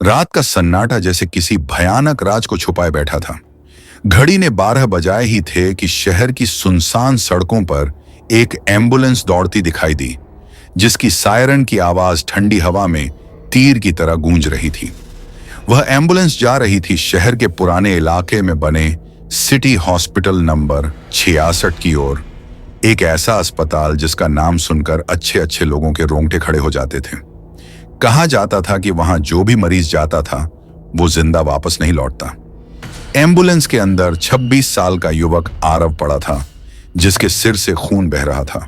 रात का सन्नाटा जैसे किसी भयानक राज को छुपाए बैठा था। घड़ी ने 12 बजाए ही थे कि शहर की सुनसान सड़कों पर एक एम्बुलेंस दौड़ती दिखाई दी, जिसकी सायरन की आवाज ठंडी हवा में तीर की तरह गूंज रही थी। वह एम्बुलेंस जा रही थी शहर के पुराने इलाके में बने सिटी हॉस्पिटल नंबर 66 की ओर, एक ऐसा अस्पताल जिसका नाम सुनकर अच्छे अच्छे लोगों के रोंगटे खड़े हो जाते थे। कहा जाता था कि वहां जो भी मरीज जाता था वो जिंदा वापस नहीं लौटता। एम्बुलेंस के अंदर 26 साल का युवक आरव पड़ा था, जिसके सिर से खून बह रहा था।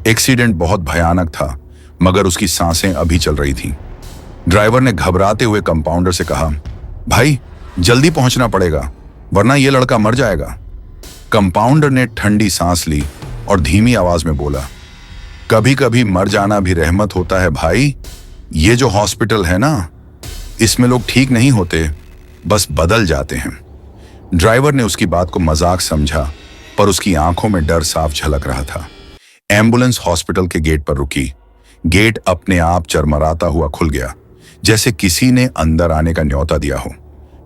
एक्सीडेंट बहुत भयानक था, मगर उसकी सांसें अभी चल रही थीं। ड्राइवर ने घबराते हुए कंपाउंडर से कहा, भाई जल्दी पहुंचना पड़ेगा, वरना यह लड़का मर जाएगा। कंपाउंडर ने ठंडी सांस ली और धीमी आवाज में बोला, कभी कभी मर जाना भी रहमत होता है भाई। ये जो हॉस्पिटल है ना, इसमें लोग ठीक नहीं होते, बस बदल जाते हैं। ड्राइवर ने उसकी बात को मजाक समझा, पर उसकी आंखों में डर साफ झलक रहा था। एम्बुलेंस हॉस्पिटल के गेट पर रुकी। गेट अपने आप चरमराता हुआ खुल गया, जैसे किसी ने अंदर आने का न्योता दिया हो।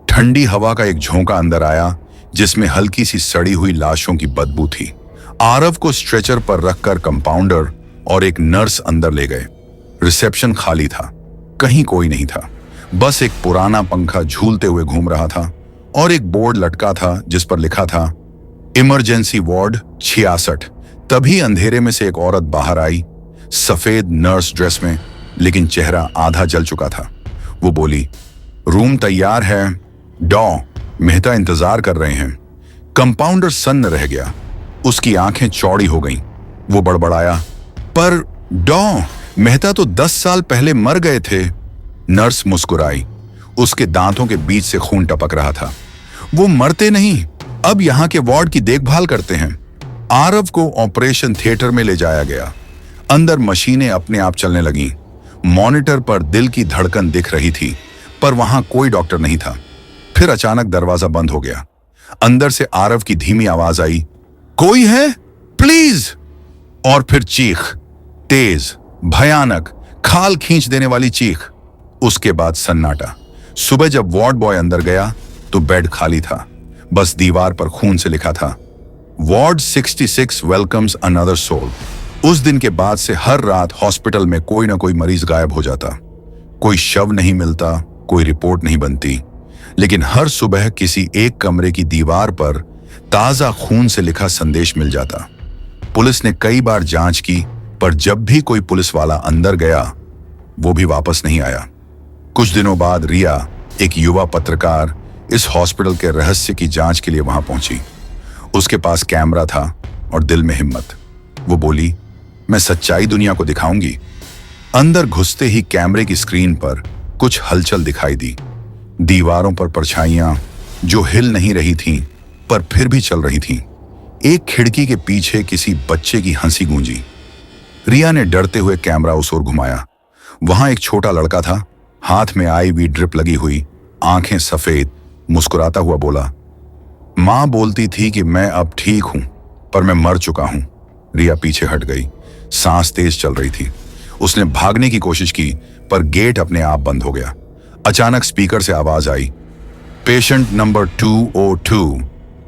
ठंडी हवा का एक झोंका अंदर आया, जिसमें हल्की सी सड़ी हुई लाशों की बदबू थी। आरव को स्ट्रेचर पर रखकर कंपाउंडर और एक नर्स अंदर ले गए। रिसेप्शन खाली था, कहीं कोई नहीं था। बस एक पुराना पंखा झूलते हुए घूम रहा था और एक बोर्ड लटका था जिस पर लिखा था इमरजेंसी वार्ड 66। तभी अंधेरे में से एक औरत बाहर आई, सफेद नर्स ड्रेस में, लेकिन चेहरा आधा जल चुका था। वो बोली, रूम तैयार है, डॉ मेहता इंतजार कर रहे हैं। कंपाउंडर सन्न रह गया, उसकी आंखें चौड़ी हो गईं। वो बड़बड़ाया, पर डॉ मेहता तो 10 साल पहले मर गए थे। नर्स मुस्कुराई, उसके दांतों के बीच से खून टपक रहा था। वो मरते नहीं, अब यहाँ के वार्ड की देखभाल करते हैं। आरव को ऑपरेशन थिएटर में ले जाया गया। अंदर मशीनें अपने आप चलने लगीं। मॉनिटर पर दिल की धड़कन दिख रही थी, पर वहां कोई डॉक्टर नहीं था। फिर अचानक दरवाजा बंद हो गया। अंदर से आरव की धीमी आवाज आई, कोई है प्लीज। और फिर चीख, तेज, भयानक, खाल खींच देने वाली चीख। उसके बाद सन्नाटा। सुबह जब वार्ड बॉय अंदर गया तो बेड खाली था, बस दीवार पर खून से लिखा था, वार्ड 66 वेलकम्स अनदर सोल। उस दिन के बाद से हर रात हॉस्पिटल में कोई ना कोई मरीज गायब हो जाता। कोई शव नहीं मिलता, कोई रिपोर्ट नहीं बनती, लेकिन हर सुबह किसी एक कमरे की दीवार पर ताजा खून से लिखा संदेश मिल जाता। पुलिस ने कई बार जांच की, पर जब भी कोई पुलिस वाला अंदर गया, वो भी वापस नहीं आया। कुछ दिनों बाद रिया, एक युवा पत्रकार, इस हॉस्पिटल के रहस्य की जांच के लिए वहां पहुंची। उसके पास कैमरा था और दिल में हिम्मत। वो बोली, मैं सच्चाई दुनिया को दिखाऊंगी। अंदर घुसते ही कैमरे की स्क्रीन पर कुछ हलचल दिखाई दी। दीवारों पर परछाइयां जो हिल नहीं रही थीं, पर फिर भी चल रही थीं। एक खिड़की के पीछे किसी बच्चे की हंसी गूंजी। रिया ने डरते हुए कैमरा उस ओर घुमाया। वहां एक छोटा लड़का था, हाथ में IV ड्रिप लगी हुई, आंखें सफेद, मुस्कुराता हुआ बोला, मां बोलती थी कि मैं अब ठीक हूं, पर मैं मर चुका हूं। रिया पीछे हट गई। सांस तेज चल रही थी। उसने भागने की कोशिश की, पर गेट अपने आप बंद हो गया। अचानक स्पीकर से आवाज आई, patient number 202,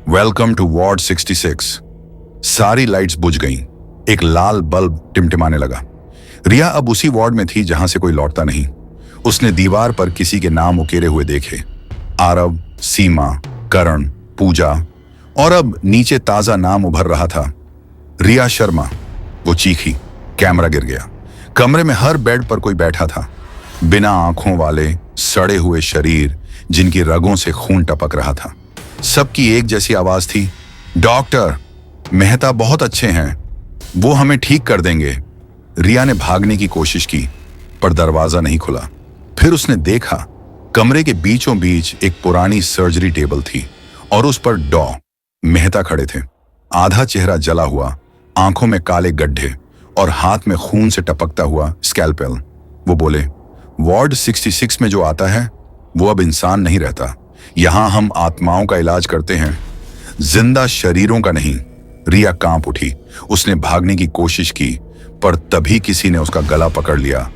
welcome to ward 66। सारी लाइट्स बुझ गईं। एक लाल बल्ब टिमटिमाने लगा। रिया अब उसी वार्ड में थी जहां से कोई लौटता नहीं। उसने दीवार पर किसी के नाम उकेरे हुए देखे, आरव, सीमा, करण, पूजा, और अब नीचे ताजा नाम उभर रहा था, रिया शर्मा। वो चीखी, कैमरा गिर गया। कमरे में हर बेड पर कोई बैठा था, बिना आंखों वाले, सड़े हुए शरीर जिनकी रगों से खून टपक रहा था। सबकी एक जैसी आवाज थी, डॉक्टर मेहता बहुत अच्छे हैं, वो हमें ठीक कर देंगे। रिया ने भागने की कोशिश की, पर दरवाजा नहीं खुला। फिर उसने देखा, कमरे के बीचों बीच एक पुरानी सर्जरी टेबल थी और उस पर डॉ मेहता खड़े थे। आधा चेहरा जला हुआ, आंखों में काले गड्ढे और हाथ में खून से टपकता हुआ स्कैल्पेल। वो बोले, वार्ड 66 में जो आता है वो अब इंसान नहीं रहता। यहां हम आत्माओं का इलाज करते हैं, जिंदा शरीरों का नहीं। रिया कांप उठी। उसने भागने की कोशिश की, पर तभी किसी ने उसका गला पकड़ लिया।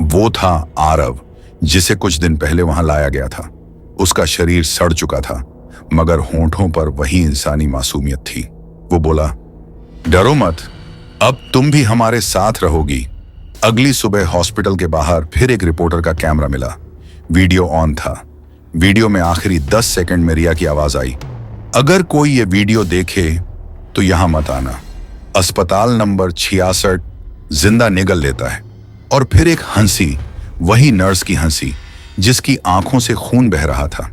वो था आरव, जिसे कुछ दिन पहले वहां लाया गया था। उसका शरीर सड़ चुका था, मगर होंठों पर वही इंसानी मासूमियत थी। वो बोला, डरो मत, अब तुम भी हमारे साथ रहोगी। अगली सुबह हॉस्पिटल के बाहर फिर एक रिपोर्टर का कैमरा मिला। वीडियो ऑन था। वीडियो में आखिरी 10 सेकंड में रिया की आवाज आई, अगर कोई ये वीडियो देखे तो यहां मत आना। अस्पताल नंबर 66 जिंदा निगल लेता है। और फिर एक हंसी, वही नर्स की हंसी जिसकी आंखों से खून बह रहा था।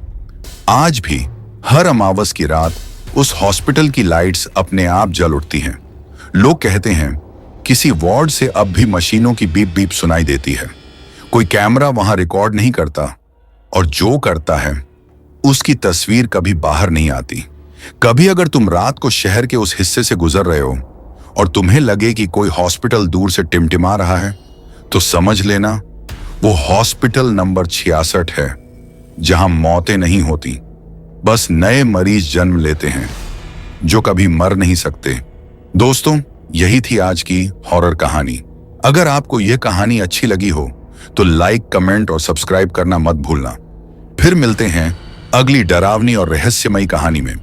आज भी हर अमावस की रात उस हॉस्पिटल की लाइट्स अपने आप जल उठती हैं। लोग कहते हैं किसी वार्ड से अब भी मशीनों की बीप बीप सुनाई देती है। कोई कैमरा वहां रिकॉर्ड नहीं करता, और जो करता है उसकी तस्वीर कभी बाहर नहीं आती। कभी अगर तुम रात को शहर के उस हिस्से से गुजर रहे हो और तुम्हें लगे कि कोई हॉस्पिटल दूर से टिमटिमा रहा है, तो समझ लेना वो हॉस्पिटल नंबर 66 है, जहां मौतें नहीं होती, बस नए मरीज जन्म लेते हैं जो कभी मर नहीं सकते। दोस्तों, यही थी आज की हॉरर कहानी। अगर आपको यह कहानी अच्छी लगी हो तो लाइक, कमेंट और सब्सक्राइब करना मत भूलना। फिर मिलते हैं अगली डरावनी और रहस्यमयी कहानी में।